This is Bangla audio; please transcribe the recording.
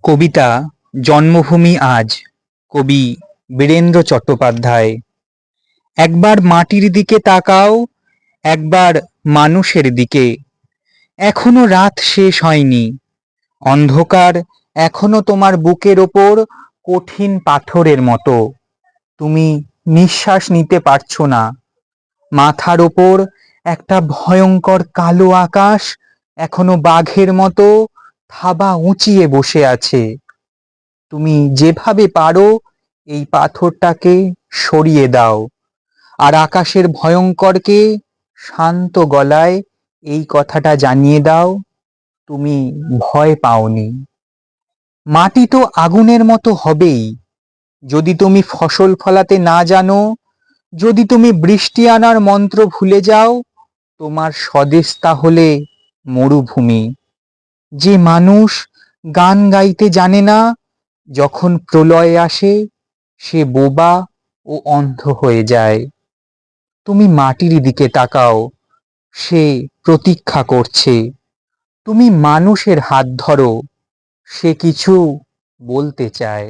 কবিতা জন্মভূমি আজ। কবি বীরেন্দ্র চট্টোপাধ্যায়। একবার মাটির দিকে তাকাও, একবার মানুষের দিকে। এখনো রাত শেষ হয়নি, অন্ধকার এখনো তোমার বুকের ওপর কঠিন পাথরের মতো। তুমি নিঃশ্বাস নিতে পারছো না। মাথার ওপর একটা ভয়ঙ্কর কালো আকাশ এখনো বাঘের মতো থাবা উঁচিয়ে বসে আছে। তুমি যেভাবে পারো এই পাথরটাকে সরিয়ে দাও, আর আকাশের ভয়ঙ্করকে শান্ত গলায় এই কথাটা জানিয়ে দাও, তুমি ভয় পাওনি। মাটি তো আগুনের মতো হবেই যদি তুমি ফসল ফলাতে না জানো, যদি তুমি বৃষ্টি আনার মন্ত্র ভুলে যাও। তোমার স্বদেশ তাহলে মরুভূমি। যে মানুষ গান গাইতে জানে না, যখন প্রলয় আসে সে বোবা ও অন্ধ হয়ে যায়। তুমি মাটির দিকে তাকাও, সে প্রতীক্ষা করছে। তুমি মানুষের হাত ধরো, সে কিছু বলতে চায়।